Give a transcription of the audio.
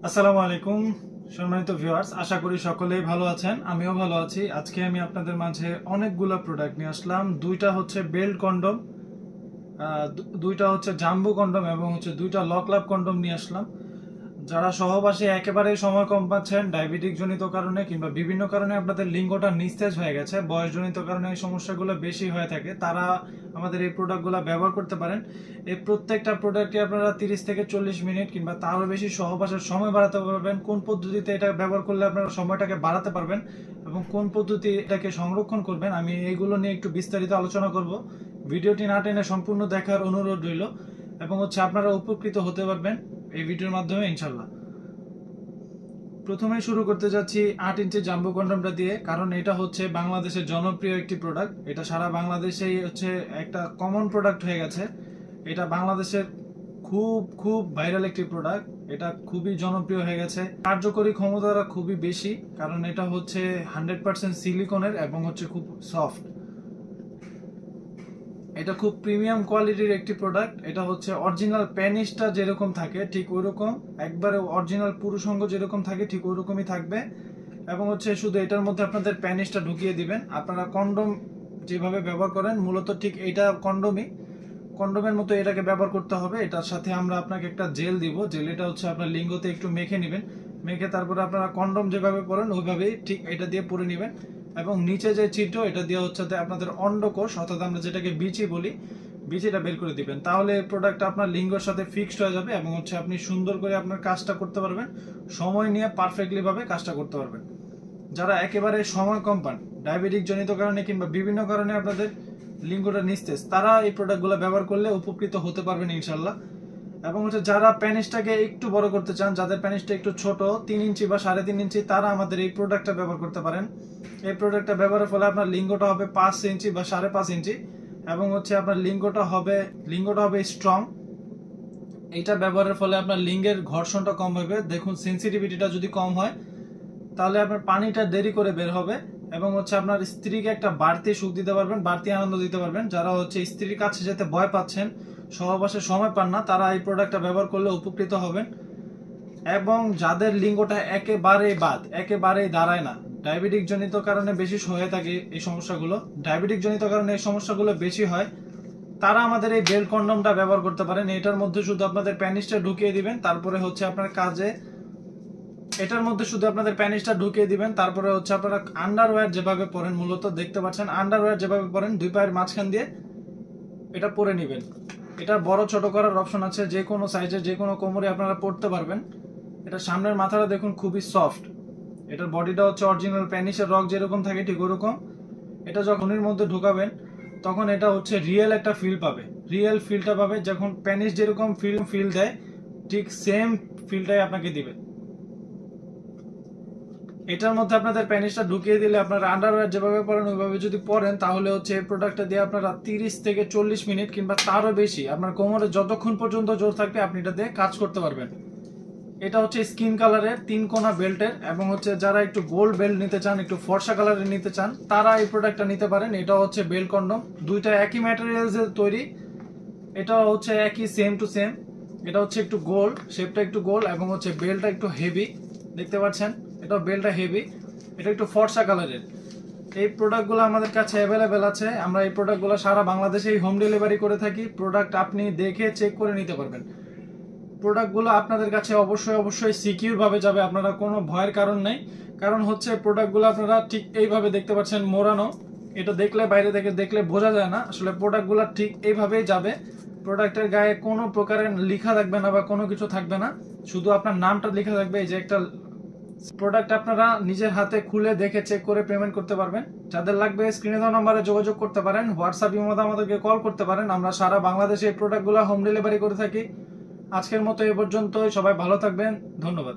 আসসালামু আলাইকুম সম্মানিত ভিউয়ার্স, আশা করি সকলেই ভালো আছেন। আমিও ভালো আছি। আজকে আমি আপনাদের মাঝে অনেকগুলো প্রোডাক্ট নিয়ে আসলাম। দুইটা হচ্ছে বেল্ট কন্ডম, দুইটা হচ্ছে জাম্বু কন্ডম এবং হচ্ছে দুইটা লক লাভ কন্ডম নিয়ে আসলাম। যারা সহবাসে একেবারেই সময় কম পাচ্ছেন ডায়াবেটিক জনিত কারণে কিংবা বিভিন্ন কারণে আপনাদের লিঙ্গটা নিস্তেজ হয়ে গেছে, বয়সজনিত কারণে এই সমস্যাগুলো বেশি হয়ে থাকে, তারা আমাদের এই প্রোডাক্টগুলো ব্যবহার করতে পারেন। এই প্রত্যেকটা প্রোডাক্টে আপনারা 30 থেকে 40 মিনিট কিংবা তারও বেশি সহবাসের সময় বাড়াতে পারবেন। কোন পদ্ধতিতে এটা ব্যবহার করলে আপনারা সময়টাকে বাড়াতে পারবেন এবং কোন পদ্ধতি এটাকে সংরক্ষণ করবেন, আমি এইগুলো নিয়ে একটু বিস্তারিত আলোচনা করব। ভিডিওটি না টেনে সম্পূর্ণ দেখার অনুরোধ রইল এবং হচ্ছে আপনারা উপকৃত হতে পারবেন এই ভিডিওর মাধ্যমে ইনশাল্লাহ। প্রথমে শুরু করতে যাচ্ছি 8 ইঞ্চি জাম্বো কন্ডমটা দিয়ে, কারণ এটা হচ্ছে বাংলাদেশের জনপ্রিয় একটি প্রোডাক্ট। এটা সারা বাংলাদেশেই হচ্ছে একটা কমন প্রোডাক্ট হয়ে গেছে। এটা বাংলাদেশের খুব খুব ভাইরাল একটি প্রোডাক্ট। এটা খুবই জনপ্রিয় হয়ে গেছে। কার্যকরী ক্ষমতাটা খুবই বেশি, কারণ এটা হচ্ছে 100% সিলিকনের এবং হচ্ছে খুব সফট। এটা খুব প্রিমিয়াম কোয়ালিটির একটি প্রোডাক্ট। এটা হচ্ছে অরিজিনাল প্যানিসটা যেরকম থাকে ঠিক ওইরকম, একবারে অরিজিনাল পুরুষঙ্গ যেরকম থাকে ঠিক ওইরকমই থাকবে। এবং হচ্ছে শুধু এটার মধ্যে আপনাদের প্যানিসটা ঢুকিয়ে দিবেন। আপনারা কন্ডম যেভাবে ব্যবহার করেন মূলত ঠিক এইটা কন্ডমের মতো এটাকে ব্যবহার করতে হবে। এটার সাথে আমরা আপনাকে একটা জেল দিব। জেল এটা হচ্ছে আপনার লিঙ্গতে একটু মেখে নেবেন, মেখে তারপরে আপনারা কন্ডম যেভাবে পরেন ওইভাবেই ঠিক এটা দিয়ে পরে নেবেন। এবং নিচে যে চিটো এটা দিয়ে হচ্ছে আপনাদের অন্ডকোষ, অর্থাৎ আমরা যেটাকে বিচি বলি, বিচিটা বের করে দিবেন। তাহলে এই প্রোডাক্টটা আপনার লিঙ্গের সাথে ফিক্সড হয়ে যাবে এবং হচ্ছে আপনি সুন্দর করে আপনার কাজটা করতে পারবেন, সময় নিয়ে পারফেক্টলি ভাবে কাজটা করতে পারবেন। যারা একেবারে সময় কম পান, ডায়াবেটিক জনিত কারণে কিংবা বিভিন্ন কারণে আপনাদের লিঙ্গটা নিস্তেজ, তারা এই প্রোডাক্টগুলো ব্যবহার করলে উপকৃত হতে পারবেন ইনশাল্লাহ। এবং হচ্ছে যারা প্যানিসটাকে একটু বড় করতে চান, যাদের প্যানিসটা একটু ছোট 3 ইঞ্চি বা 3.5 ইঞ্চি, তারা আমাদের এই প্রোডাক্টটা ব্যবহার করতে পারেন। এই প্রোডাক্টটা ব্যবহারের ফলে আপনার লিঙ্গটা হবে 5 ইঞ্চি বা 5.5 ইঞ্চি এবং হচ্ছে আপনার লিঙ্গটা হবে স্ট্রং। এইটা ব্যবহারের ফলে আপনার লিঙ্গের ঘর্ষণটা কম হবে। দেখুন, সেন্সিটিভিটিটা যদি কম হয় তাহলে আপনার পানিটা দেরি করে বের হবে এবং হচ্ছে আপনার স্ত্রীকে একটা বাড়তি সুখ দিতে পারবেন, বাড়তি আনন্দ দিতে পারবেন। যারা হচ্ছে স্ত্রীর কাছে যেতে ভয় পাচ্ছেন, সহবাসে সময় পান না, তারা এই প্রোডাক্টটা ব্যবহার করলে উপকৃত হবেন। এবং যাদের লিঙ্গটা একেবারেই দাঁড়ায় না, ডায়াবেটিক জনিত কারণে বেশি হয়ে থাকে এই সমস্যাগুলো, ডায়াবেটিক জনিত কারণে এই সমস্যাগুলো বেশি হয়, তারা আমাদের এই বেল্ট কন্ডমটা ব্যবহার করতে পারেন। এটার মধ্যে শুধু আপনাদের প্যানিসটা ঢুকিয়ে দিবেন, তারপরে হচ্ছে আপনার কাজে এটার মধ্যে শুধু আপনাদের প্যানিসটা ঢুকিয়ে দিবেন। তারপরে হচ্ছে আপনারা আন্ডারওয়্যার যেভাবে পরেন, মূলত দেখতে পাচ্ছেন আন্ডারওয়্যার যেভাবে পরেন, দুই পায়ের মাঝখান দিয়ে এটা পরে নেবেন। এটা বড় ছোট করার অপশন আছে, যে কোনো সাইজে যে কোনো কোমরে আপনারা পরতে পারবেন। এটা সামনের মাথাটা দেখুন খুবই সফট। এটার বডিটা হচ্ছে অরিজিনাল প্যানিসের রক যেরকম থাকে ঠিক ওরকম। এটা যখন এর মধ্যে ঢুকাবেন তখন এটা হচ্ছে রিয়েল একটা ফিল পাবে, রিয়েল ফিলটা পাবে। যখন প্যানিস যেরকম ফিল দেয় ঠিক সেম ফিলটাই আপনাকে দিবে। এটার মধ্যে আপনাদের প্যানিসটা ঢুকিয়ে দিলে আপনারা আন্ডারওয়্যার যেভাবে পরেন ওইভাবে যদি পরেন, তাহলে হচ্ছে এই প্রোডাক্টটা দিয়ে আপনারা 30 থেকে 40 মিনিট কিংবা তারও বেশি আপনার কোমরে যতক্ষণ পর্যন্ত জোর থাকবে আপনি এটা দিয়ে কাজ করতে পারবেন। এটা হচ্ছে স্কিন কালারের 3 কোনা বেল্টের এবং হচ্ছে যারা একটু গোল্ড বেল্ট নিতে চান, একটু ফর্সা কালারের নিতে চান, তারা এই প্রোডাক্টটা নিতে পারেন। এটা হচ্ছে বেল্ট কন্ডম, দুইটা একই ম্যাটেরিয়ালসের তৈরি। এটা হচ্ছে একই সেম টু সেম। এটা হচ্ছে একটু গোল, শেপটা একটু গোল এবং হচ্ছে বেল্টটা একটু হেভি, দেখতে পাচ্ছেন এটা বেল্টটা হেভি। এটা একটু ফর্সা কালারের। এই প্রোডাক্টগুলো আমাদের কাছে অ্যাভেলেবেল আছে। আমরা এই প্রোডাক্টগুলো সারা বাংলাদেশেই হোম ডেলিভারি করে থাকি। প্রোডাক্ট আপনি দেখে চেক করে নিতে পারবেন। প্রোডাক্টগুলো আপনাদের কাছে অবশ্যই সিকিউর ভাবে যাবে, আপনারা কোনো ভয়ের কারণ নেই। কারণ হচ্ছে প্রোডাক্টগুলো আপনারা ঠিক এইভাবে দেখতে পাচ্ছেন মোড়ানো। এটা দেখলে, বাইরে থেকে দেখলে বোঝা যায় না, আসলে প্রোডাক্টগুলো ঠিক এইভাবেই যাবে। প্রোডাক্টের গায়ে কোনো প্রকারের লেখা থাকবে না বা কোনো কিছু থাকবে না, শুধু আপনার নামটা লেখা থাকবে। এই যে একটা প্রোডাক্ট আপনারা নিজের হাতে খুলে দেখে চেক করে পেমেন্ট করতে পারবেন। যাদের লাগবে স্ক্রিনে দেওয়া নম্বরে যোগাযোগ করতে পারেন, হোয়াটসঅ্যাপ ইমোতে আমাদেরকে কল করতে পারেন। আমরা সারা বাংলাদেশে এই প্রোডাক্টগুলো হোম ডেলিভারি করে থাকি। আজকের মতো এ পর্যন্তই। সবাই ভালো থাকবেন, ধন্যবাদ।